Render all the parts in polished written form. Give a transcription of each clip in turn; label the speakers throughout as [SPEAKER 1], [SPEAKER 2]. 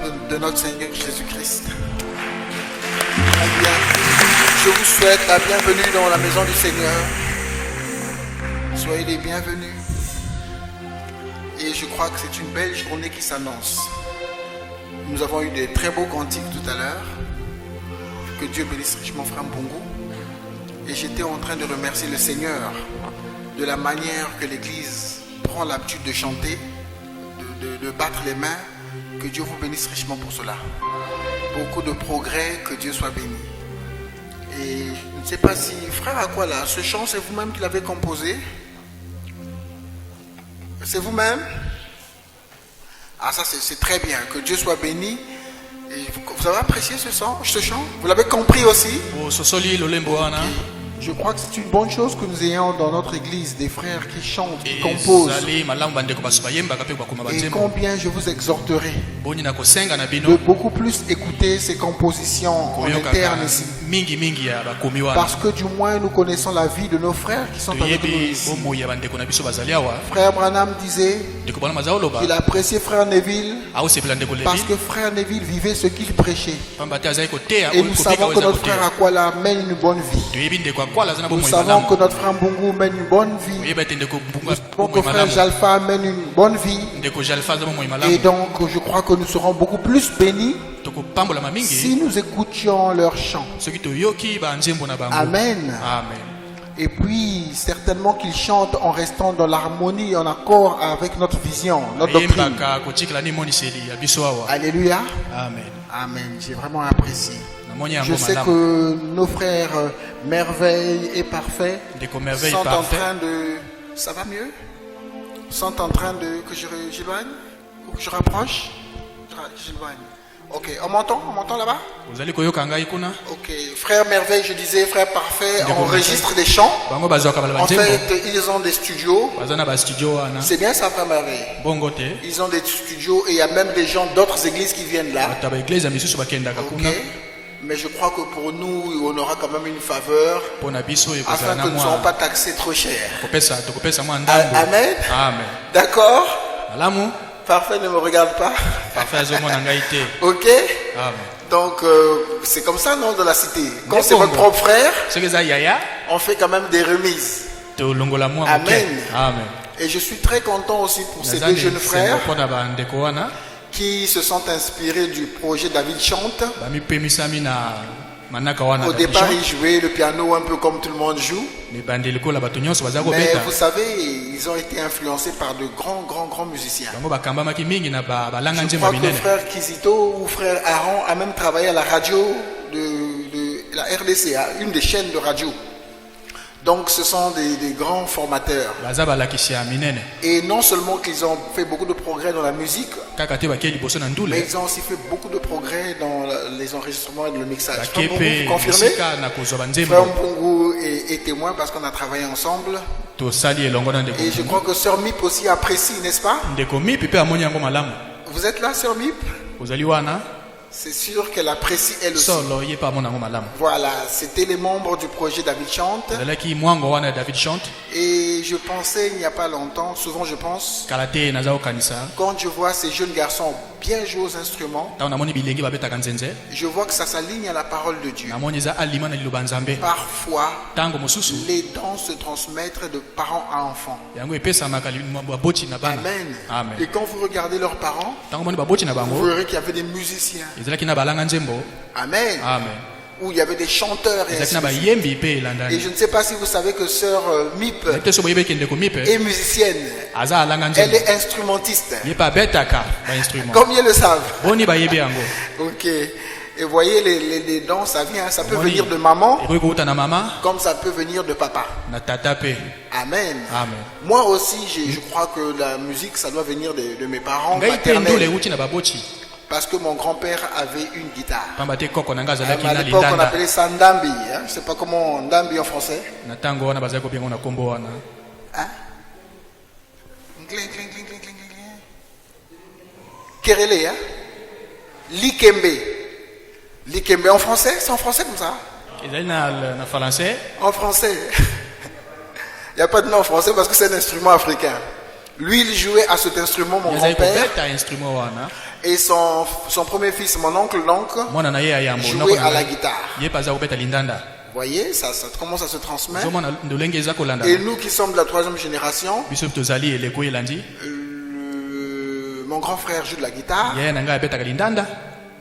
[SPEAKER 1] de notre Seigneur Jésus-Christ. Je vous souhaite la bienvenue dans la maison du Seigneur. Soyez les bienvenus. Et je crois que c'est une belle journée qui s'annonce. Nous avons eu des très beaux cantiques tout à l'heure. Que Dieu bénisse richement Frère Mbongo. Et j'étais en train de remercier le Seigneur de la manière que l'Église prend l'habitude de chanter, de battre les mains. Que Dieu vous bénisse richement pour cela. Beaucoup de progrès, que Dieu soit béni. Et je ne sais pas si, frère Aquala, ce chant c'est vous-même qui l'avez composé? C'est vous-même? Ah, ça c'est très bien, que Dieu soit béni. Et vous avez apprécié ce chant? Vous l'avez compris aussi? Je crois que c'est une bonne chose que nous ayons dans notre église des frères qui chantent, qui composent. Et combien je vous exhorterai de beaucoup plus écouter ces compositions en interne ici. Parce que du moins nous connaissons la vie de nos frères qui sont avec nous ici. Frère Branham disait qu'il appréciait Frère Neville parce que Frère Neville vivait ce qu'il prêchait. Et nous savons que notre frère Aquala mène une bonne vie. Nous savons que notre frère Mbongo mène une bonne vie. Nous savons que frère Jalfa mène une bonne vie. Et donc je crois que nous serons beaucoup plus bénis si nous écoutions leurs chants. Amen. Et puis certainement qu'ils chantent en restant dans l'harmonie, en accord avec notre vision, notre doctrine. Alléluia. Amen. J'ai vraiment apprécié. Je sais que nos frères Merveille et Parfait sont en train de... Ça va mieux? Sont en train de... Que j'éloigne? Ou que je rapproche? J'éloigne. Ok, on m'entend là-bas? Ok, frère Merveille, je disais, frère Parfait, enregistre des chants. En fait, ils ont des studios. C'est bien ça, frère Merveille. Ils ont des studios et il y a même des gens d'autres églises qui viennent là. Okay. Mais je crois que pour nous, on aura quand même une faveur afin que nous ne soyons pas taxés trop cher. Amen. D'accord? Parfait, ne me regarde pas. Ok? Donc, c'est comme ça, non, de la cité. Quand c'est votre propre frère, on fait quand même des remises. Amen. Et je suis très content aussi pour ces deux jeunes frères qui se sont inspirés du projet David Chante. Au départ, ils jouaient le piano un peu comme tout le monde joue. Mais vous savez, ils ont été influencés par de grands musiciens. Je crois que frère Kizito ou frère Aaron a même travaillé à la radio de la RDC, à une des chaînes de radio. Donc ce sont des grands formateurs. Et non seulement qu'ils ont fait beaucoup de progrès dans la musique, mais ils ont aussi fait beaucoup de progrès dans les enregistrements et le mixage. Frère Mbongo, vous confirmez? Frère Mbongo est témoin parce qu'on a travaillé ensemble. Et je crois que Sœur Mip aussi apprécie, n'est-ce pas? Vous êtes là, Sœur Mip? C'est sûr qu'elle apprécie elle aussi. Voilà, c'était les membres du projet David Chante. Et je pensais il n'y a pas longtemps, souvent je pense, quand je vois ces jeunes garçons bien jouer aux instruments, je vois que ça s'aligne à la parole de Dieu. Parfois, les dons se transmettent de parents à enfants. Amen. Et quand vous regardez leurs parents, vous verrez qu'il y avait des musiciens. Amen. Où il y avait des chanteurs et je ne sais pas si vous savez que sœur Mip est musicienne. Elle est instrumentiste. Combien le savent? Ok. Et voyez, les dons, ça vient, ça peut venir de maman, comme ça peut venir de papa. Amen. Moi aussi, je crois que la musique, ça doit venir de mes parents paternels. Parce que mon grand-père avait une guitare. À l'époque, on appelait ça Ndambi. Hein? Je ne sais pas comment Ndambi en français. Hein? Kerele, hein? Likembe. Likembe en français? C'est en français comme ça? En français. Il n'y a pas de nom en français parce que c'est un instrument africain. Lui, il jouait à cet instrument, mon grand-père. Et son premier fils, mon oncle, jouait à la guitare. Vous voyez, ça commence à se transmettre. Et nous qui sommes de la 3e génération, mon grand frère joue de la guitare.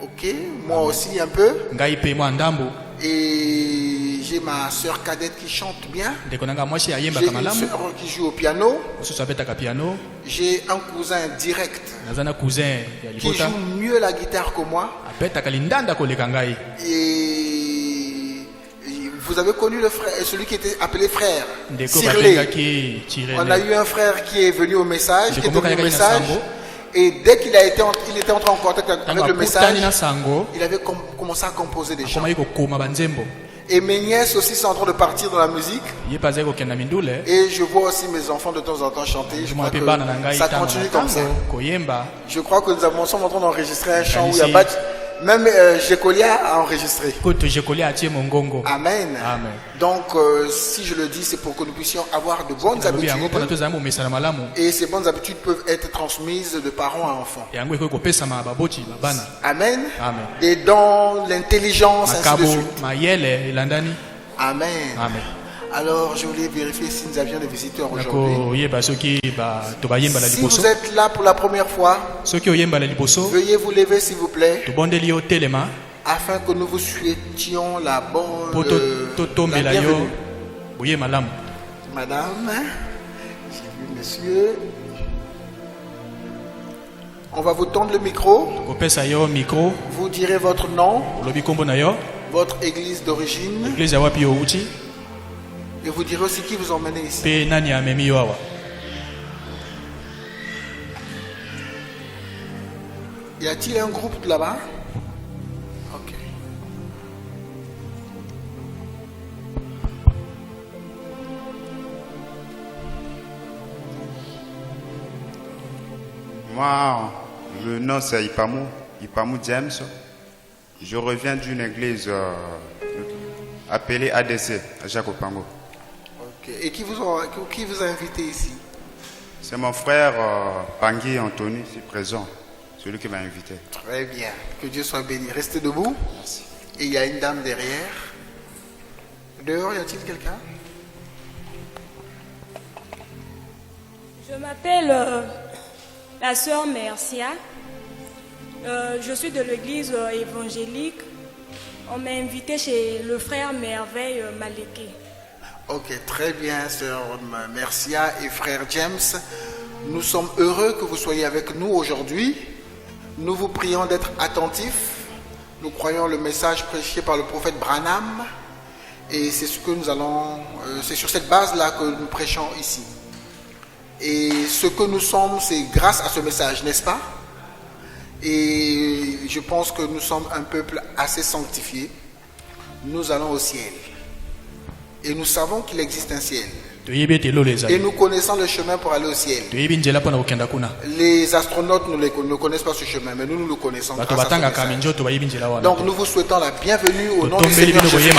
[SPEAKER 1] Ok, moi aussi un peu. Et j'ai ma soeur cadette qui chante bien. J'ai une soeur qui joue au piano. J'ai un cousin direct qui joue mieux la guitare que moi. Et vous avez connu le frère, celui qui était appelé frère Sirlé. On a eu un frère qui est venu au message, qui est venu au message. Et dès qu'il était entré en contact avec le message, il avait commencé à composer des chants. Et mes nièces aussi sont en train de partir dans la musique. Et je vois aussi mes enfants de temps en temps chanter. Je crois que ça continue comme ça. Je crois que nous sommes en train d'enregistrer un chant où il y a même Jekolia a enregistré. Amen. Donc, si je le dis, c'est pour que nous puissions avoir de bonnes habitudes. Et ces bonnes habitudes peuvent être transmises de parents à enfants. Amen. Et dans l'intelligence, ainsi de suite. Amen. Alors, je voulais vérifier si nous avions des visiteurs aujourd'hui. Si vous êtes là pour la première fois, veuillez vous lever s'il vous plaît, afin que nous vous souhaitions la bonne bienvenue. Madame, j'ai vu monsieur. On va vous tendre le micro. Vous direz votre nom, votre église d'origine. Et vous direz aussi qui vous emmenez ici. Y a-t-il un groupe là-bas? Ok.
[SPEAKER 2] Moi, le nom c'est Ipamou James. Je reviens d'une église appelée ADC à Jacopango.
[SPEAKER 1] Et qui vous a invité ici?
[SPEAKER 2] C'est mon frère Pangui Anthony, ici présent, celui qui m'a invité.
[SPEAKER 1] Très bien, que Dieu soit béni. Restez debout.
[SPEAKER 2] Merci.
[SPEAKER 1] Et il y a une dame derrière. Dehors, y a-t-il quelqu'un?
[SPEAKER 3] Je m'appelle la sœur Mercia. Je suis de l'église évangélique. On m'a invité chez le frère Merveille Maléké.
[SPEAKER 1] Ok, très bien, sœur Mercia et frère James. Nous sommes heureux que vous soyez avec nous aujourd'hui. Nous vous prions d'être attentifs. Nous croyons le message prêché par le prophète Branham. Et c'est ce que nous allons, c'est sur cette base-là que nous prêchons ici. Et ce que nous sommes, c'est grâce à ce message, n'est-ce pas? Et je pense que nous sommes un peuple assez sanctifié. Nous allons au ciel. Et nous savons qu'il existe un ciel. Et nous connaissons le chemin pour aller au ciel. Les astronautes ne connaissent pas ce chemin, mais nous le connaissons grâce à ce message. Donc nous vous souhaitons la bienvenue au nom du Seigneur Jésus.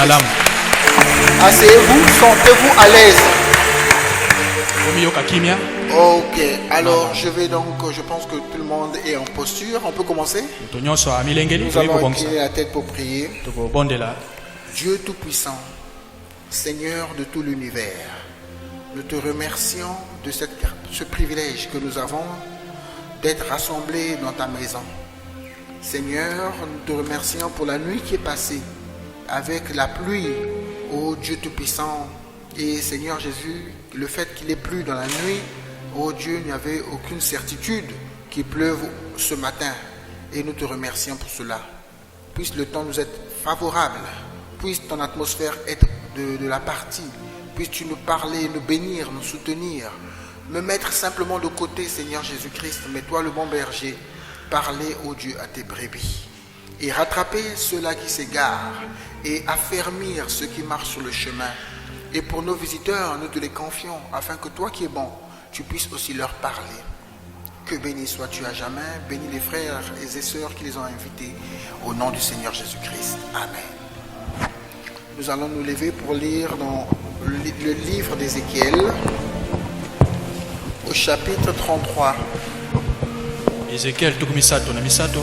[SPEAKER 1] Asseyez-vous, sentez-vous à l'aise. Ok, alors je pense que tout le monde est en posture. On peut commencer? Nous allons incliner la tête pour prier. Dieu Tout-Puissant, Seigneur de tout l'univers, nous te remercions de ce privilège que nous avons d'être rassemblés dans ta maison. Seigneur, nous te remercions pour la nuit qui est passée avec la pluie, ô Dieu Tout-Puissant. Et Seigneur Jésus, le fait qu'il ait plu dans la nuit, ô Dieu, il n'y avait aucune certitude qu'il pleuve ce matin. Et nous te remercions pour cela. Puisse le temps nous être favorable. Puisse ton atmosphère être de la partie. Puisses-tu nous parler, nous bénir, nous soutenir. Me mettre simplement de côté, Seigneur Jésus-Christ. Mais toi, le bon berger, parler, ô Dieu, à tes brebis. Et rattraper ceux-là qui s'égarent. Et affermir ceux qui marchent sur le chemin. Et pour nos visiteurs, nous te les confions, afin que toi qui es bon, tu puisses aussi leur parler. Que béni sois-tu à jamais. Bénis les frères et les sœurs qui les ont invités. Au nom du Seigneur Jésus-Christ. Amen. Nous allons nous lever pour lire dans le livre d'Ézéchiel, au chapitre 33.
[SPEAKER 4] Ézéchiel tukumisato na misato.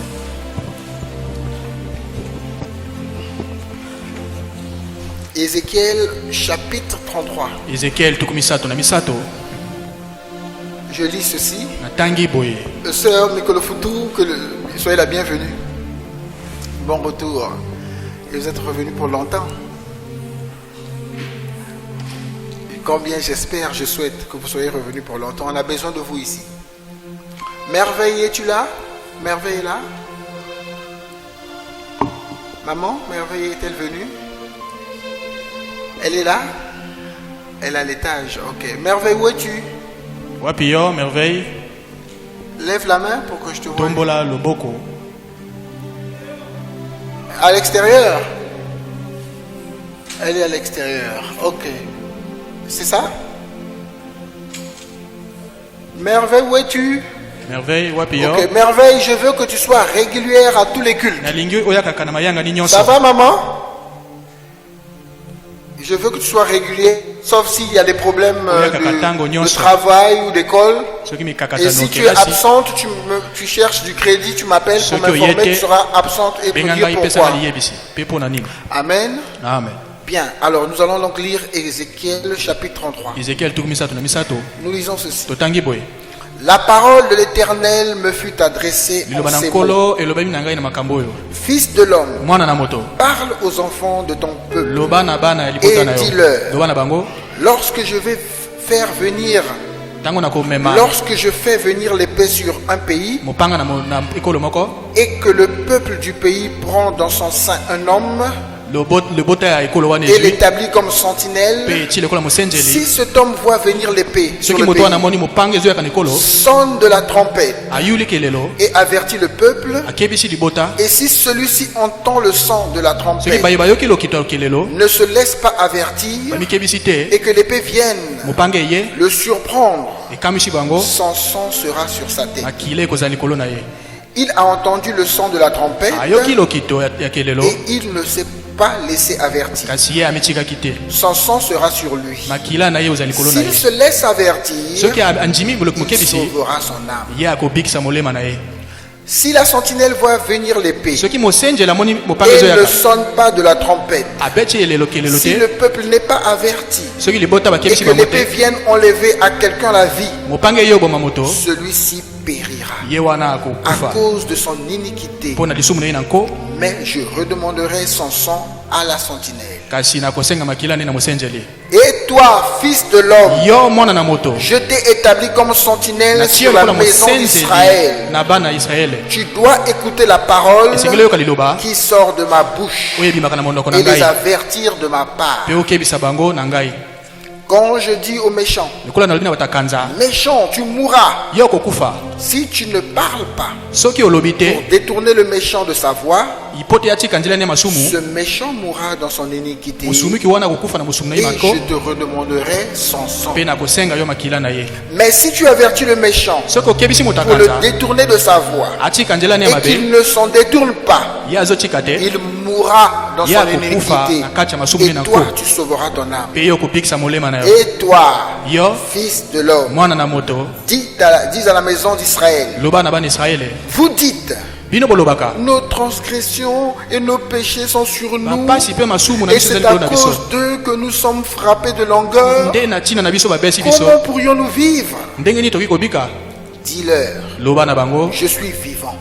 [SPEAKER 1] Ézéchiel chapitre 33.
[SPEAKER 4] Ézéchiel tukumisato na misato.
[SPEAKER 1] Je lis ceci.
[SPEAKER 4] Natangi boye.
[SPEAKER 1] Sœur Nicolo Foutou, soyez la bienvenue. Bon retour. Et vous êtes revenu pour longtemps. Et combien j'espère, je souhaite que vous soyez revenu pour longtemps. On a besoin de vous ici. Merveille, es-tu là? Merveille est là? Maman, Merveille est-elle venue? Elle est là? Elle est à l'étage, ok. Merveille, où es-tu?
[SPEAKER 4] Wapio, Merveille.
[SPEAKER 1] Lève la main pour que je te voie.
[SPEAKER 4] Tombola loboko.
[SPEAKER 1] À l'extérieur? Elle est à l'extérieur, ok. C'est ça? Merveille, où es-tu?
[SPEAKER 4] Merveille, Wapio.
[SPEAKER 1] Ok, Merveille, je veux que tu sois régulière à tous les cultes. Ça va, maman? Je veux que tu sois régulier, sauf s'il y a des problèmes de travail ou d'école. Et si tu es absente, tu cherches du crédit, tu m'appelles pour m'informer, tu seras absente et pour dire pourquoi. Amen.
[SPEAKER 4] Amen.
[SPEAKER 1] Bien, alors nous allons donc lire Ézéchiel chapitre 33. Nous lisons ceci. La parole de l'Éternel me fut adressée en ces mots. Fils de l'homme, parle aux enfants de ton peuple et dis-leur, lorsque je fais venir l'épée sur un pays et que le peuple du pays prend dans son sein un homme et l'établit comme sentinelle, si cet homme voit venir l'épée sur le pays, sonne de la trompette et avertit le peuple, et si celui-ci entend le son de la trompette, ne se laisse pas avertir et que l'épée vienne le surprendre, son sang sera sur sa tête. Il a entendu le son de la trompette et il ne s'est pas laissé avertir. Son sang sera sur lui. S'il se laisse avertir, il sauvera son âme. Si la sentinelle voit venir l'épée et ne sonne pas de la trompette, si le peuple n'est pas averti et que l'épée vienne enlever à quelqu'un la vie, celui-ci périra à cause de son iniquité, mais je redemanderai son sang à la sentinelle. Et toi, fils de l'homme, je t'ai établi comme sentinelle sur la maison d'Israël. Tu dois écouter la parole qui sort de ma bouche et les avertir de ma part. Quand je dis aux méchants, méchant, tu mourras, si tu ne parles pas pour détourner le méchant de sa voie, ce méchant mourra dans son iniquité et je te redemanderai son sang. Mais si tu avertis le méchant pour le détourner de sa voie et qu'il ne s'en détourne pas, il mourra dans son iniquité et toi tu sauveras ton âme. Et toi, fils de l'homme, dis à la maison d'Israël, vous dites, nos transgressions et nos péchés sont sur nous et c'est à cause d'eux que nous sommes frappés de langueur. Comment pourrions-nous vivre? Dis-leur, je suis vivant,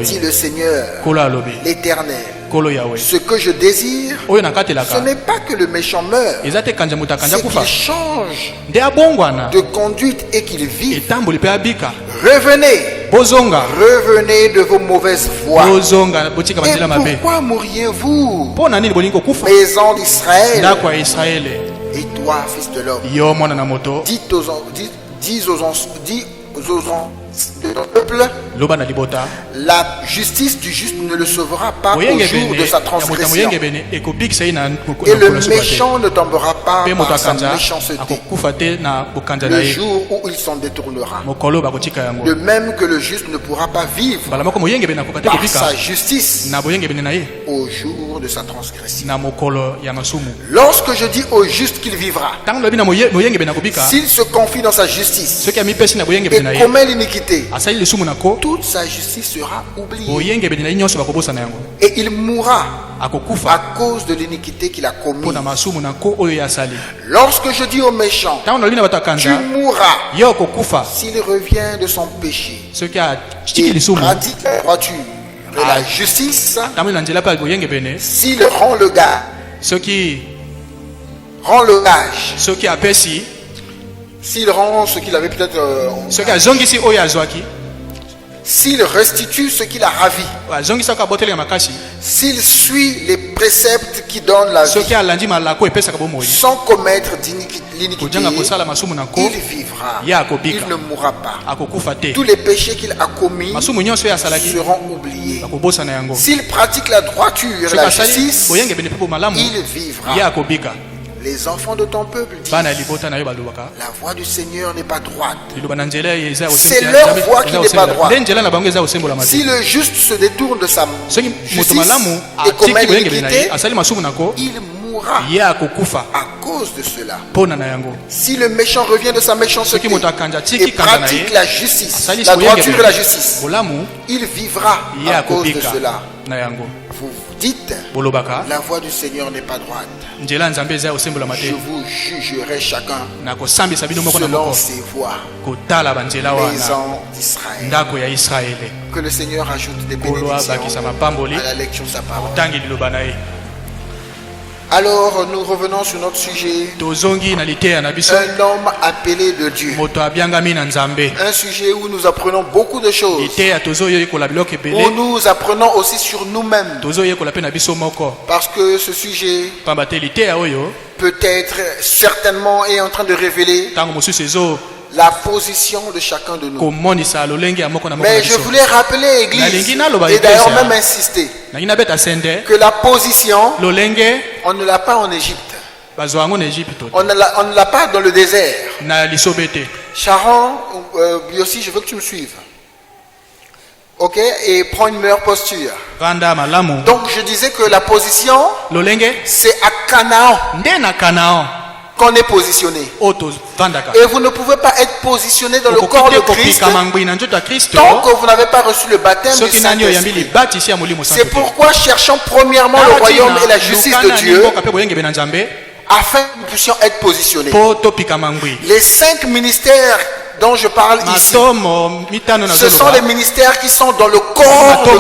[SPEAKER 1] dit le Seigneur, l'Éternel. Ce que je désire, ce n'est pas que le méchant meure, c'est qu'il change de conduite et qu'il vive. Revenez de vos mauvaises voies. Et pourquoi mourriez-vous, maison d'Israël? Et toi, fils de l'homme, dis aux de ton peuple, la justice du juste ne le sauvera pas au jour de sa transgression. Et le méchant ne tombera pas par sa méchanceté le jour où il s'en détournera. De même que le juste ne pourra pas vivre par sa justice au jour de sa transgression. Lorsque je dis au juste qu'il vivra, s'il se confie dans sa justice et commet l'iniquité, toute sa justice sera oubliée et il mourra à cause de l'iniquité qu'il a commise. Lorsque je dis au méchant, tu mourras, s'il revient de son péché et pratique la droiture et la justice, s'il rend le gage, s'il rend ce qu'il avait peut-être s'il restitue ce qu'il a ravi, s'il suit les préceptes qui donnent la vie sans commettre l'iniquité, il vivra, il ne mourra pas. Tous les péchés qu'il a commis seront oubliés. S'il pratique la droiture et la justice, il vivra. Les enfants de ton peuple disent, la voix du Seigneur n'est pas droite. C'est leur voix qui n'est pas droite. Si le juste se détourne de sa justice et commet l'iniquité, il mourra à cause de cela. Si le méchant revient de sa méchanceté et pratique la justice, la droiture et la justice, il vivra à cause de cela. Vous dites, la voix du Seigneur n'est pas droite. Je vous jugerai chacun selon ses voies, maison d'Israël. Que le Seigneur ajoute des bénédictions à la lecture de sa parole. Alors nous revenons sur notre sujet. Un homme appelé de Dieu. Un sujet où nous apprenons beaucoup de choses. Où nous apprenons aussi sur nous-mêmes. Parce que ce sujet peut-être certainement est en train de révéler la position de chacun de nous. Mais je voulais rappeler, Église, et d'ailleurs même insister, que la position, on ne l'a pas en Égypte. On ne l'a pas dans le désert. Sharon, Biossi, je veux que tu me suives. Ok, et prends une meilleure posture. Donc je disais que la position, c'est à Canaan qu'on est positionné. Et vous ne pouvez pas être positionné dans le corps de Christ tant que vous n'avez pas reçu le baptême du Saint-Esprit. C'est pourquoi cherchons premièrement le royaume et la justice de Dieu afin que nous puissions être positionnés. Les 5 ministères dont je parle ici, ce sont les ministères qui sont dans le corps de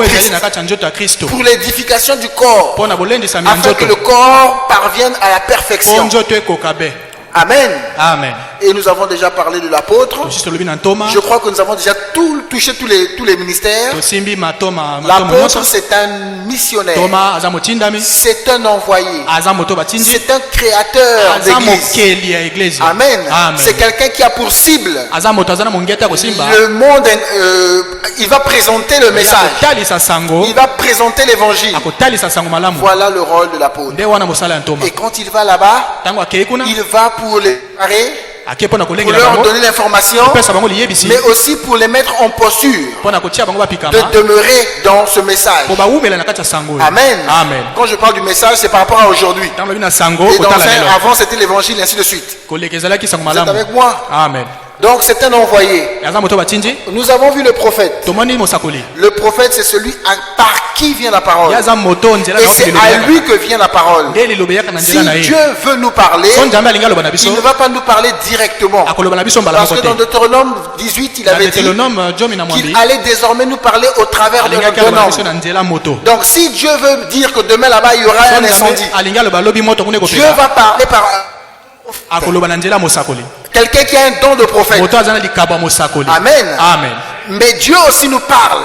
[SPEAKER 1] Christ pour l'édification du corps, afin que le corps parvienne à la perfection. Amen.
[SPEAKER 4] Amen.
[SPEAKER 1] Et nous avons déjà parlé de l'apôtre. Je crois que nous avons déjà touché tous les ministères. L'apôtre, c'est un missionnaire. C'est un envoyé. C'est un créateur d'église. Amen. C'est quelqu'un qui a pour cible le monde. Il va présenter le message. Il va présenter l'évangile. Voilà le rôle de l'apôtre. Et quand il va là-bas, il va pour les préparer, pour leur donner l'information, mais aussi pour les mettre en posture de demeurer dans ce message. Amen. Quand je parle du message, c'est par rapport à aujourd'hui. Et avant, c'était l'évangile, et ainsi de suite. Vous êtes avec moi?
[SPEAKER 4] Amen.
[SPEAKER 1] Donc c'est un envoyé. Nous avons vu le prophète. Le prophète, c'est celui par qui vient la parole. Et c'est à lui que vient la parole. Si Dieu veut nous parler, il ne va pas nous parler directement. Parce que dans Deutéronome 18, il avait dit qu'il allait désormais nous parler au travers d'un homme. Donc si Dieu veut dire que demain là-bas il y aura un incendie, Dieu va parler par quelqu'un qui a un don de prophète. Amen. Mais Dieu aussi nous parle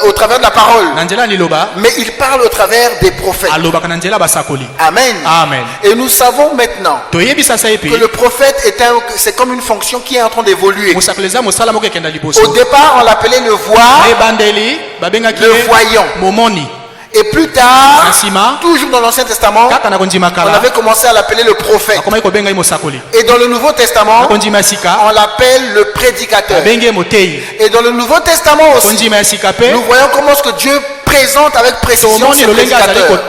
[SPEAKER 1] au travers de la parole. Mais il parle au travers des prophètes. Amen.
[SPEAKER 4] Amen.
[SPEAKER 1] Et nous savons maintenant que le prophète c'est comme une fonction qui est en train d'évoluer. Au départ, on l'appelait le voyant. Et plus tard, toujours dans l'Ancien Testament, on avait commencé à l'appeler le prophète. Et dans le Nouveau Testament, on l'appelle le prédicateur. Et dans le Nouveau Testament aussi, nous voyons comment ce que Dieu présente avec précision ce prédicateur.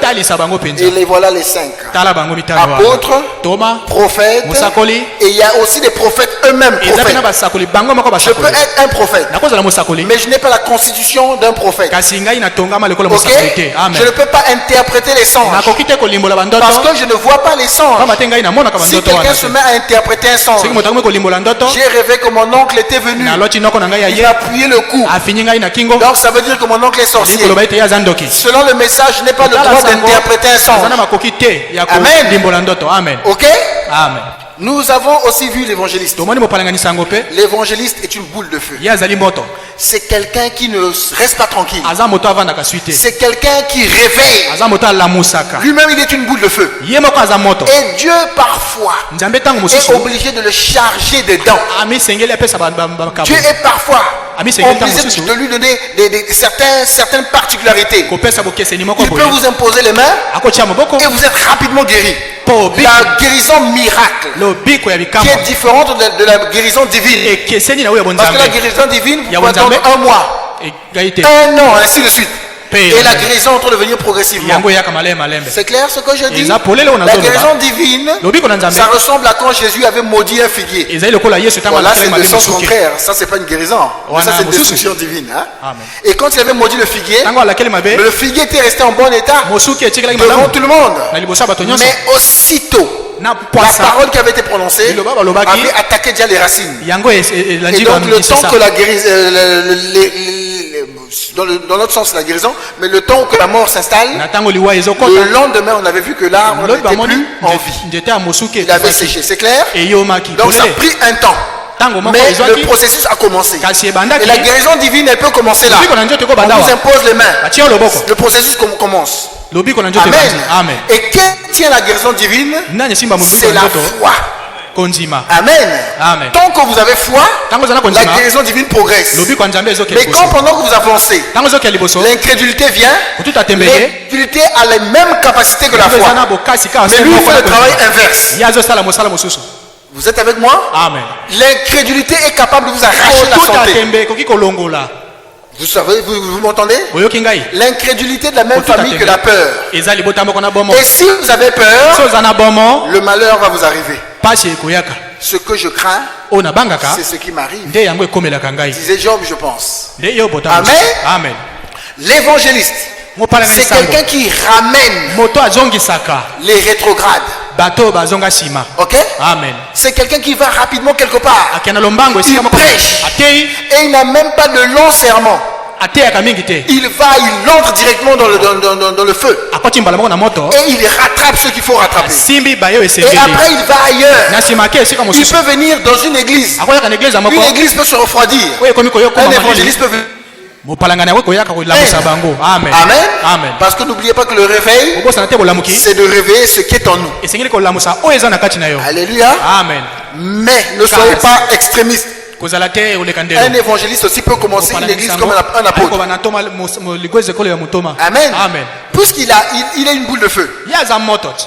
[SPEAKER 1] Et les voilà les 5. Apôtres, prophètes, et il y a aussi des prophètes eux-mêmes. Je peux être un prophète, mais je n'ai pas la constitution d'un prophète. Okay? Je ne peux pas interpréter les songes parce que je ne vois pas les songes. Si quelqu'un se met à interpréter un songe, j'ai rêvé que mon oncle était venu, il a appuyé le cou, donc ça veut dire que mon oncle est sorcier. Selon le message, je n'ai pas le droit d'interpréter un songe. Amen. Ok?
[SPEAKER 4] Amen.
[SPEAKER 1] Nous avons aussi vu l'évangéliste. L'évangéliste est une boule de feu. C'est quelqu'un qui ne reste pas tranquille. C'est quelqu'un qui réveille. Lui-même, il est une boule de feu. Et Dieu, parfois, est obligé de le charger des dents. Dieu est parfois obligé de lui donner certaines particularités. Il peut vous imposer les mains et vous êtes rapidement guéri. La guérison miracle qui est différente de la guérison divine. Parce que la guérison divine, vous pouvez attendre 1 mois, 1 an, ainsi de suite. Et la guérison est en train de venir progressivement. C'est clair ce que je dis? La guérison divine, ça ressemble à quand Jésus avait maudit un figuier. Voilà, c'est le sens contraire. Ça, c'est pas une guérison. Mais ça, c'est une destruction divine. Hein? Et quand il avait maudit le figuier, le figuier était resté en bon état devant tout le monde. Mais aussitôt, la parole qui avait été prononcée avait attaqué déjà les racines. Et donc le temps que la guérison, dans notre sens la guérison, mais le temps que la mort s'installe, le lendemain on avait vu que l'arbre n'était plus en vie. Il avait séché, c'est clair? Donc ça a pris un temps. Mais le processus a commencé. Et la guérison divine, elle peut commencer là. On vous impose les mains. Le processus commence. Amen. Et qui tient la guérison divine? C'est la foi. Amen. Tant que vous avez foi, la guérison divine progresse. Mais quand pendant que vous avancez, l'incrédulité vient, l'incrédulité a les mêmes capacités que la foi. Mais lui, il fait le travail inverse. Vous êtes avec moi?
[SPEAKER 4] Amen.
[SPEAKER 1] L'incrédulité est capable de vous arracher la santé. Vous savez, vous m'entendez? L'incrédulité de la même famille que la peur. Et si vous avez peur, le malheur va vous arriver. Ce que je crains, c'est ce qui m'arrive. Disait Job, je pense. Amen. L'évangéliste, c'est quelqu'un qui ramène les rétrogrades. Ok?
[SPEAKER 4] Amen.
[SPEAKER 1] C'est quelqu'un qui va rapidement quelque part. Il prêche. Et il n'a même pas de long serment. Il entre directement dans le feu. Et il rattrape ce qu'il faut rattraper. Et après il va ailleurs. Il peut venir dans une église. Une église peut se refroidir. Un évangéliste peut venir.
[SPEAKER 4] Amen.
[SPEAKER 1] Amen. Parce que n'oubliez pas que le réveil, c'est de réveiller ce qui est en nous. Alléluia.
[SPEAKER 4] Amen.
[SPEAKER 1] Mais ne soyez pas extrémistes. Un évangéliste aussi peut commencer une église comme un apôtre. Amen. Puisqu'il a une boule de feu.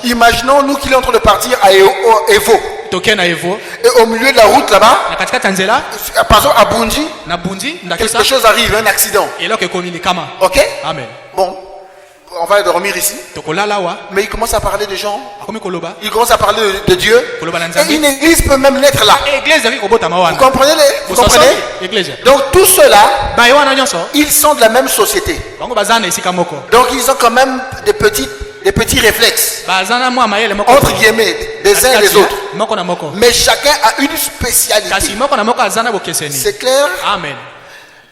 [SPEAKER 1] Imaginons nous qu'il est en train de partir à Evo. Et au milieu de la route là-bas, par exemple à Bunji, quelque chose arrive, un accident. Ok?
[SPEAKER 4] Amen.
[SPEAKER 1] Bon, on va dormir ici. Mais il commence à parler de gens. Il commence à parler de Dieu. Et une église peut même naître là. Vous comprenez? Donc tous ceux-là, ils sont de la même société. Donc ils ont quand même des petits réflexes, entre guillemets, des uns et des autres. Mais chacun a une spécialité. C'est clair?
[SPEAKER 4] Amen.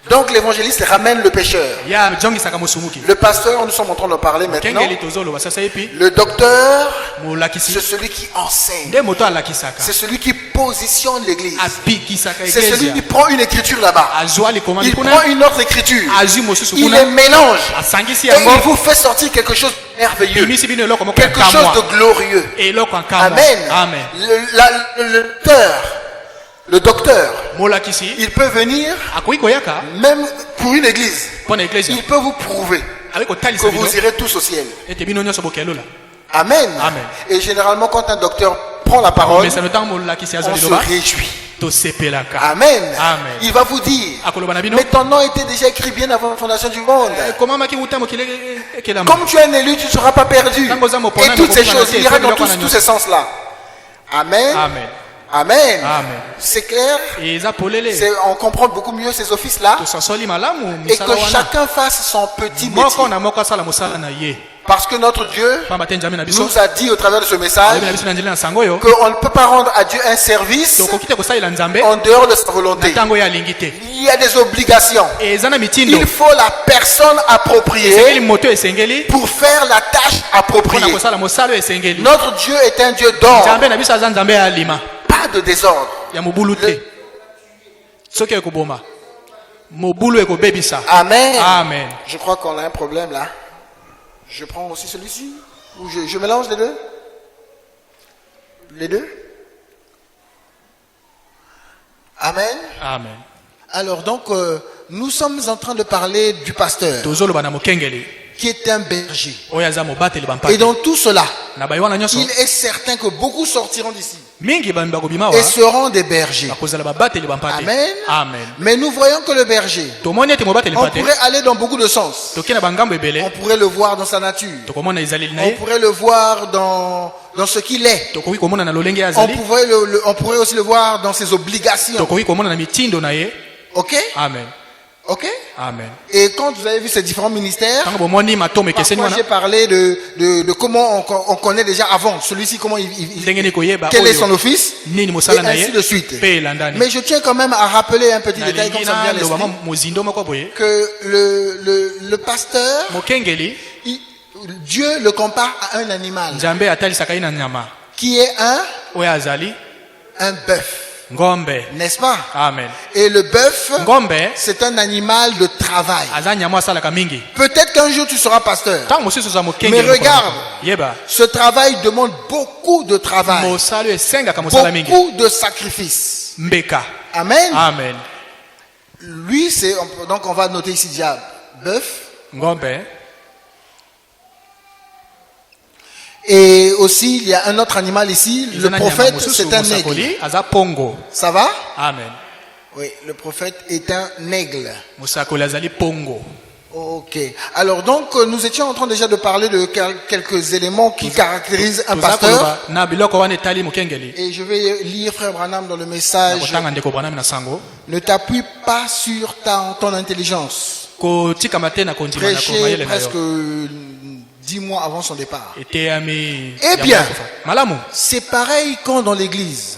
[SPEAKER 1] Donc l'évangéliste ramène le pécheur. Le pasteur, nous sommes en train de parler maintenant. Le docteur, c'est celui qui enseigne. C'est celui qui positionne l'église. C'est celui qui prend une écriture là-bas. Il prend une autre écriture. Il les mélange. Et il vous fait sortir quelque chose de merveilleux. Quelque chose de glorieux. Amen. Le docteur, il peut venir, même pour une église, il peut vous prouver que vous irez tous au ciel. Amen. Et généralement, quand un docteur prend la parole, on se réjouit. Amen. Il va vous dire, mais ton nom était déjà écrit bien avant la fondation du monde. Comme tu es un élu, tu ne seras pas perdu. Et toutes ces choses, il ira dans tous ces sens-là. Amen. Amen. C'est clair. On comprend beaucoup mieux ces offices-là. Et que chacun fasse son petit métier. Parce que notre Dieu nous a dit au travers de ce message qu'on ne peut pas rendre à Dieu un service en dehors de sa volonté. Il y a des obligations. Il faut la personne appropriée pour faire la tâche appropriée. Notre Dieu est un Dieu d'ordre. Pas de désordre. Amen. Je crois qu'on a un problème là. Je prends aussi celui-ci. Ou je mélange les deux. Les deux. Amen. Alors donc, nous sommes en train de parler du pasteur, qui est un berger. Et dans tout cela, il est certain que beaucoup sortiront d'ici et seront des bergers. Amen. Mais nous voyons que le berger, on pourrait aller dans beaucoup de sens. On pourrait le voir dans sa nature. On pourrait le voir dans ce qu'il est. On pourrait aussi le voir dans ses obligations. Ok? Ok? Et quand vous avez vu ces différents ministères, parfois j'ai parlé de comment on connaît déjà avant celui-ci, comment quel est son office, et ainsi de suite. Mais je tiens quand même à rappeler un petit détail comme ça vient à l'esprit, que le pasteur, Dieu le compare à un animal qui est un bœuf. N'est-ce pas?
[SPEAKER 4] Amen.
[SPEAKER 1] Et le bœuf, c'est un animal de travail. Peut-être qu'un jour tu seras pasteur. Mais regarde, ce travail demande beaucoup de travail, beaucoup de sacrifices. Amen. Lui, donc on va noter ici déjà bœuf. Et aussi, il y a un autre animal ici. Le prophète, c'est un aigle. Ça va?
[SPEAKER 4] Amen.
[SPEAKER 1] Oui, le prophète est un aigle. Ok. Alors donc, nous étions en train déjà de parler de quelques éléments qui caractérisent un pasteur. Et je vais lire Frère Branham dans le message. Ne t'appuie pas sur ton intelligence. Prêché presque 10 mois avant son départ. Eh bien, c'est pareil quand dans l'église,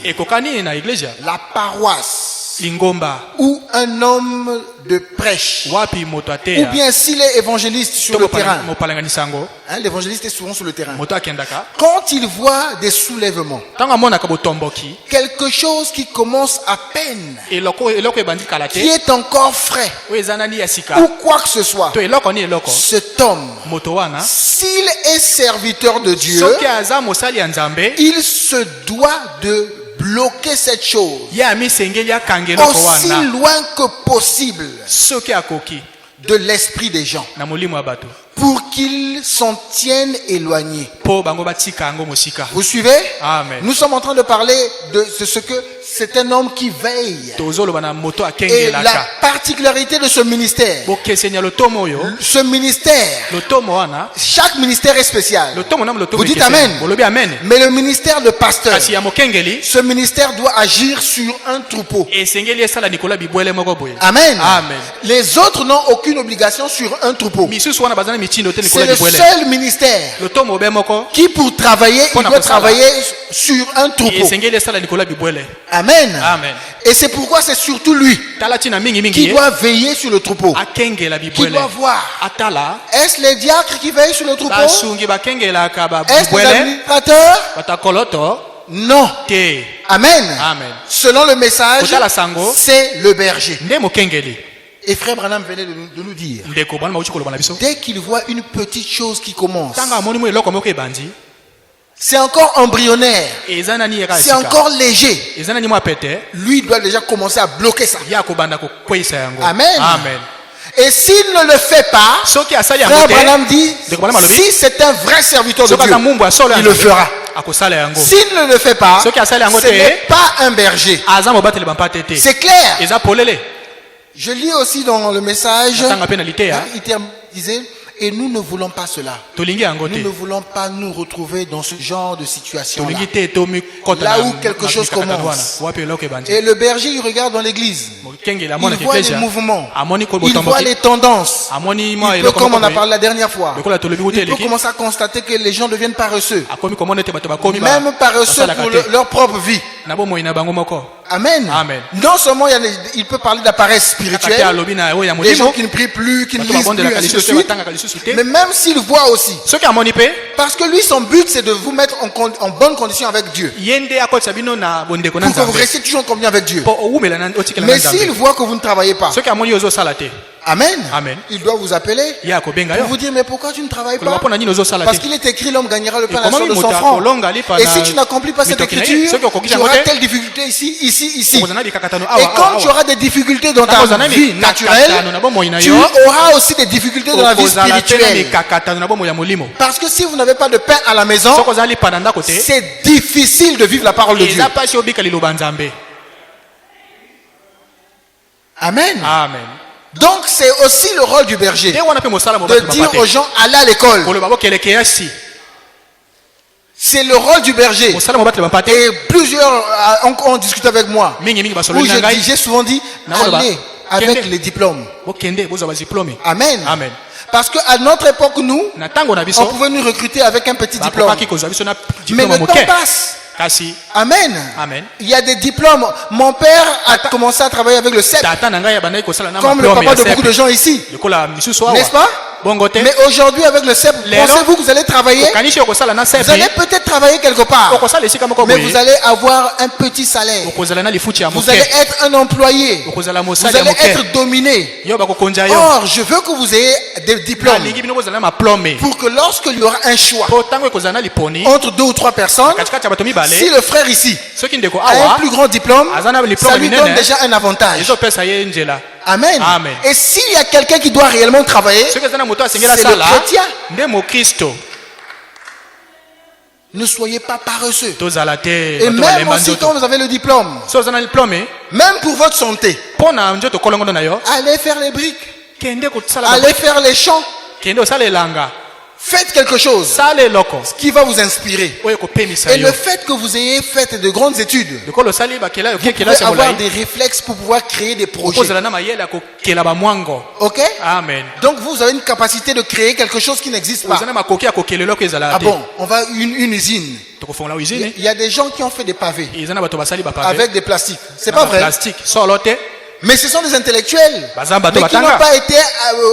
[SPEAKER 1] la paroisse, ou un homme de prêche, ou bien s'il est évangéliste sur le terrain, l'évangéliste est souvent sur le terrain, quand il voit des soulèvements, quelque chose qui commence à peine, qui est encore frais, ou quoi que ce soit, cet homme, s'il est serviteur de Dieu, il se doit de bloquer cette chose aussi loin que possible de l'esprit des gens pour qu'ils s'en tiennent éloignés. Vous suivez?
[SPEAKER 4] Amen.
[SPEAKER 1] Nous sommes en train de parler de ce que c'est un homme qui veille. Et la particularité de ce ministère, chaque ministère est spécial. Vous dites Amen. Mais le ministère de pasteur, ce ministère doit agir sur un troupeau. Amen. Les autres n'ont aucune obligation sur un troupeau. C'est le seul ministère qui, pour travailler, il doit travailler sur un troupeau. Amen.
[SPEAKER 4] Amen.
[SPEAKER 1] Et c'est pourquoi c'est surtout lui qui doit veiller sur le troupeau, qui doit voir. Est-ce les diacres qui veillent sur le troupeau? Est-ce les administrateurs? Non. Amen.
[SPEAKER 4] Amen.
[SPEAKER 1] Selon le message, c'est le berger. Et Frère Branham venait de nous dire, dès qu'il voit une petite chose qui commence, c'est encore embryonnaire, c'est encore léger, lui doit déjà commencer à bloquer ça. Amen.
[SPEAKER 4] Amen.
[SPEAKER 1] Et s'il ne le fait pas, Frère Branham dit, si c'est un vrai serviteur de Dieu, il le fera. S'il ne le fait pas, ce n'est pas un berger. C'est clair. Je lis aussi dans le message, il disait, et nous ne voulons pas cela. Nous ne voulons pas nous retrouver dans ce genre de situation là où quelque chose commence. Et le berger, il regarde dans l'église. Il voit les mouvements. Il voit les tendances. Il peut, comme on a parlé la dernière fois, il peut commencer à constater que les gens deviennent paresseux. Même paresseux pour leur propre vie. Amen.
[SPEAKER 4] Amen.
[SPEAKER 1] Non seulement il peut parler de la paresse spirituelle, des gens qui ne prient plus, qui ne lisent plus, ainsi de suite. Mais même s'il voit aussi, parce que lui son but c'est de vous mettre en bonne condition avec Dieu, pour que vous restiez toujours en communion avec Dieu. Mais s'il voit que vous ne travaillez pas, Amen.
[SPEAKER 4] Amen.
[SPEAKER 1] Il doit vous appeler pour vous dire, mais pourquoi tu ne travailles pas? Parce qu'il est écrit, l'homme gagnera le pain à la sueur de son front. Et si tu n'accomplis pas cette écriture, tu auras telle difficulté ici. Et quand tu auras des difficultés dans ta vie naturelle, tu auras aussi des difficultés dans la vie spirituelle. Parce que si vous n'avez pas de pain à la maison, c'est difficile de vivre la parole de Dieu. Amen.
[SPEAKER 4] Amen.
[SPEAKER 1] Donc c'est aussi le rôle du berger de dire aux gens, allez à l'école. C'est le rôle du berger. Et plusieurs ont discuté avec moi, où j'ai souvent dit, allez avec les diplômes. Amen.
[SPEAKER 4] Amen.
[SPEAKER 1] Parce qu'à notre époque, nous, on pouvait nous recruter avec un petit diplôme. Mais le temps passe. Amen.
[SPEAKER 4] Amen.
[SPEAKER 1] Il y a des diplômes. Mon père a commencé à travailler avec le CEP, comme le papa de beaucoup de gens ici, n'est-ce pas? Mais aujourd'hui avec le CEP, pensez-vous que vous allez travailler? Vous allez peut-être travailler quelque part, mais vous allez avoir un petit salaire. Vous allez être un employé. Vous allez être dominé. Or, je veux que vous ayez des diplômes pour que lorsqu'il y aura un choix entre 2 ou 3 personnes, si le frère ici a un plus grand diplôme, ça lui donne déjà un avantage. Amen.
[SPEAKER 4] Amen.
[SPEAKER 1] Et s'il y a quelqu'un qui doit réellement travailler, c'est le chrétien. Ne soyez pas paresseux. Et même aussi quand vous avez le diplôme, même pour votre santé, allez faire les briques, allez faire les champs. Faites quelque chose qui va vous inspirer. Et le fait que vous ayez fait de grandes études, vous pouvez avoir des réflexes pour pouvoir créer des projets. Ok?
[SPEAKER 4] Amen.
[SPEAKER 1] Donc vous avez une capacité de créer quelque chose qui n'existe pas. Ah bon, on va une usine. Il y a des gens qui ont fait des pavés avec des plastiques. C'est pas vrai? Mais ce sont des intellectuels, mais qui n'ont pas été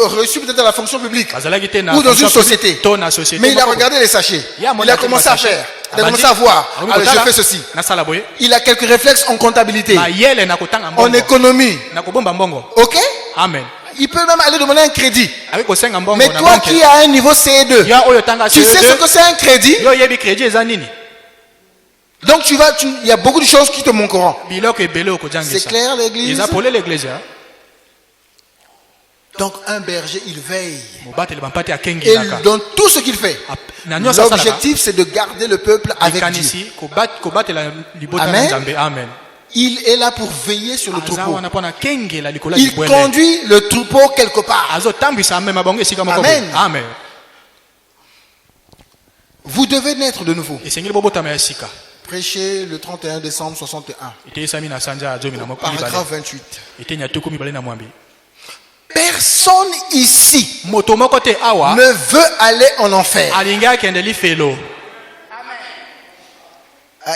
[SPEAKER 1] reçus peut-être à la fonction publique ou dans une société. Mais il a regardé les sachets. Il a commencé à faire. Il a commencé à voir. Alors je fais ceci. Il a quelques réflexes en comptabilité, en économie. Ok?
[SPEAKER 4] Amen.
[SPEAKER 1] Il peut même aller demander un crédit. Mais toi qui as un niveau CE2, tu sais ce que c'est un crédit? Donc il y a beaucoup de choses qui te manqueront. C'est clair l'église? Donc un berger, il veille. Et dans tout ce qu'il fait, l'objectif c'est de garder le peuple avec Dieu. Amen. Il est là pour veiller sur le troupeau. Il conduit le troupeau quelque part. Amen.
[SPEAKER 4] Amen.
[SPEAKER 1] Vous devez naître de nouveau. Prêché le 31 décembre 61. Paragraphe 28. Personne ici ne veut aller en enfer.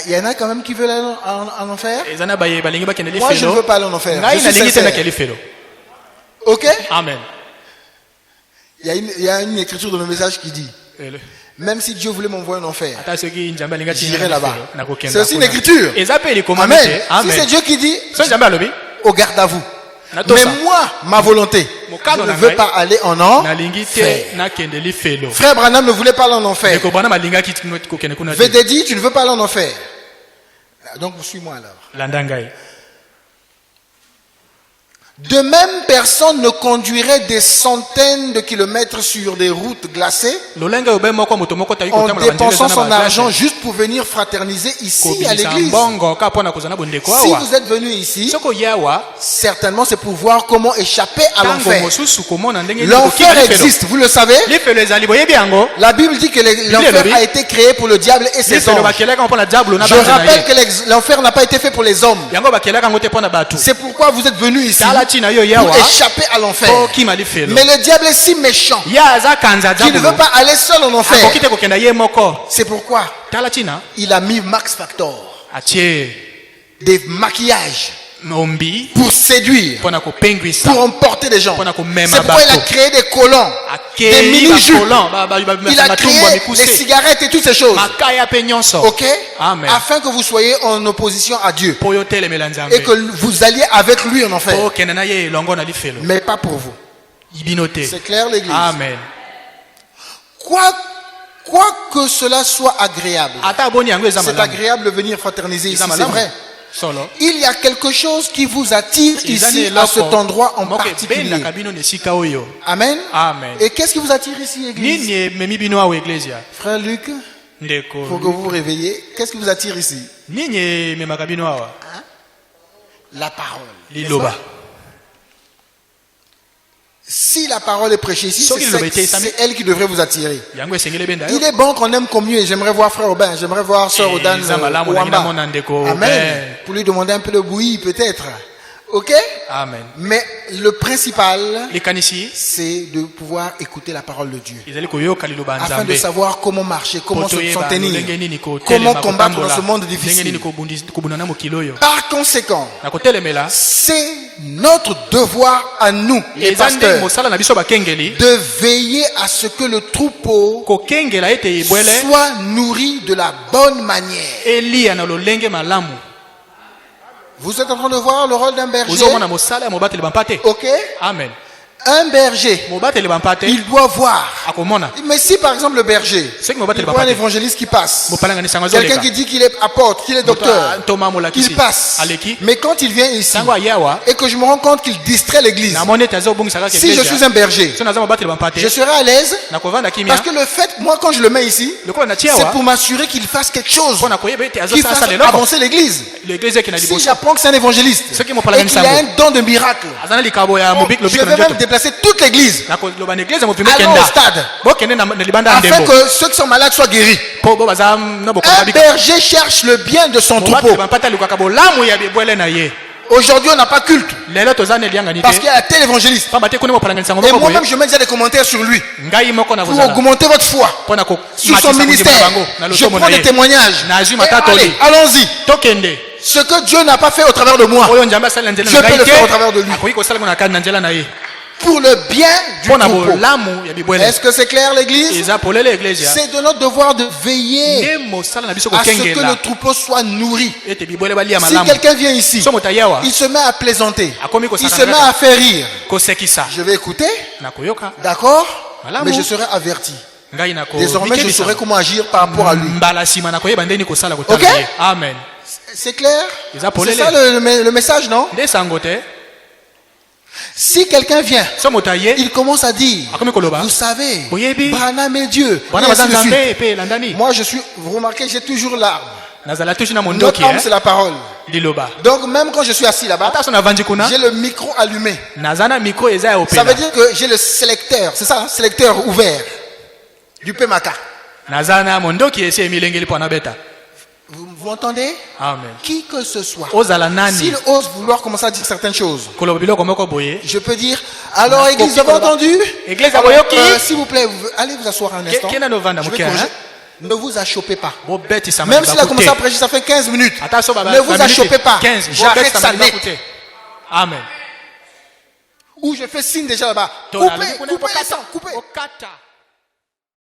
[SPEAKER 1] Il y en a quand même qui veulent aller en enfer. Moi, je ne veux pas aller en enfer. Je suis sincère. Ok?
[SPEAKER 4] Amen.
[SPEAKER 1] Il y a une écriture dans le message qui dit, même si Dieu voulait m'envoyer en enfer, j'irai là-bas. C'est aussi une écriture. Amen. Si c'est Dieu qui dit, au garde à vous. Mais moi, ma volonté, je ne veux pas aller en enfer. Frère Branham ne voulait pas aller en enfer. Védédi, tu ne veux pas aller en enfer. Donc, suis-moi alors. De même, personne ne conduirait des centaines de kilomètres sur des routes glacées en dépensant son argent juste pour venir fraterniser ici à l'église. Si vous êtes venu ici, certainement c'est pour voir comment échapper à l'enfer. L'enfer existe, vous le savez. La Bible dit que l'enfer a été créé pour le diable et ses anges. Je rappelle que l'enfer n'a pas été fait pour les hommes. C'est pourquoi vous êtes venus ici. Pour échapper à l'enfer. Mais le diable est si méchant qu'il ne veut pas aller seul en enfer. C'est pourquoi il a mis Max Factor, des maquillages pour séduire, pour emporter des gens. C'est pourquoi il a créé des collants, des mini-jupes. Il a créé des cigarettes et toutes ces choses. Ok? Afin que vous soyez en opposition à Dieu et que vous alliez avec lui en enfer. Mais pas pour vous. C'est clair, l'église?
[SPEAKER 4] Amen.
[SPEAKER 1] Quoi que cela soit agréable, c'est agréable de venir fraterniser ici, c'est vrai. Il y a quelque chose qui vous attire ici à cet endroit en particulier. Amen. Et qu'est-ce qui vous attire ici, église? Frère Luc, pour que vous vous réveillez, qu'est-ce qui vous attire ici? La parole. Si la parole est prêchée ici, c'est elle qui devrait vous attirer. Il est bon qu'on aime communier. J'aimerais voir frère Aubin, j'aimerais voir sœur Odan Ouamba. Amen. Pour lui demander un peu de bouillie peut-être. Ok?
[SPEAKER 4] Amen.
[SPEAKER 1] Mais le principal, c'est de pouvoir écouter la parole de Dieu. Afin de savoir comment marcher, comment s'en tenir, comment combattre dans ce monde difficile. Par conséquent, c'est notre devoir à nous, les pasteurs, de veiller à ce que le troupeau soit nourri de la bonne manière. Vous êtes en train de voir le rôle d'un berger. Ok?
[SPEAKER 4] Amen.
[SPEAKER 1] Un berger, il doit voir. Mais si par exemple le berger, il voit un évangéliste qui passe, quelqu'un qui dit qu'il est apôtre, qu'il est docteur, qu'il passe, mais quand il vient ici et que je me rends compte qu'il distrait l'église, si je suis un berger, je serai à l'aise parce que le fait, moi quand je le mets ici, c'est pour m'assurer qu'il fasse quelque chose, qu'il fasse avancer l'église. Si j'apprends que c'est un évangéliste et qu'il a un don de miracle, je vais même déplacer toute l'église, allons au stade, afin que ceux qui sont malades soient guéris. Un berger cherche le bien de son troupeau. Aujourd'hui, on n'a pas culte parce qu'il y a un tel évangéliste. Et moi-même, je mets déjà des commentaires sur lui pour augmenter votre foi sur son ministère. Je prends des témoignages. Allez, allons-y. Ce que Dieu n'a pas fait au travers de moi, je peux le faire au travers de lui. Pour le bien du troupeau. Est-ce que c'est clair, l'église? C'est de notre devoir de veiller à ce que le troupeau soit nourri. Si quelqu'un vient ici, il se met à plaisanter, il se met à faire rire, je vais écouter, d'accord, mais je serai averti. Désormais, je saurai comment agir par rapport à lui. Ok?
[SPEAKER 4] Amen.
[SPEAKER 1] C'est clair? C'est ça le message, non? Si quelqu'un vient, il commence à dire, vous savez, Branham est Dieu. Moi, vous remarquez, j'ai toujours l'arme. Notre arme, c'est la parole. Donc, même quand je suis assis là-bas, j'ai le micro allumé. Ça veut dire que j'ai le sélecteur, c'est ça, sélecteur ouvert du PMACA. Vous entendez?
[SPEAKER 4] Amen.
[SPEAKER 1] Qui que ce soit,
[SPEAKER 4] Ozala nani.
[SPEAKER 1] s'il ose vouloir commencer à dire certaines choses,
[SPEAKER 4] Kolobilo komoko boye.
[SPEAKER 1] je peux dire, alors église, vous avez entendu?
[SPEAKER 4] Église aboyoki.
[SPEAKER 1] S'il vous plaît, allez vous asseoir un instant.
[SPEAKER 4] Kena novanda
[SPEAKER 1] Je vais
[SPEAKER 4] mukia,
[SPEAKER 1] corriger.
[SPEAKER 4] hein?
[SPEAKER 1] Ne vous achoppez pas.
[SPEAKER 4] Bobeti sama
[SPEAKER 1] Même s'il a commencé à prêcher, ça fait 15 minutes. Ne vous achoppez pas.
[SPEAKER 4] 15.
[SPEAKER 1] J'arrête ça net.
[SPEAKER 4] Amen.
[SPEAKER 1] Ou je fais signe déjà là-bas. Coupez, coupez les sangs, coupez.
[SPEAKER 4] Okata.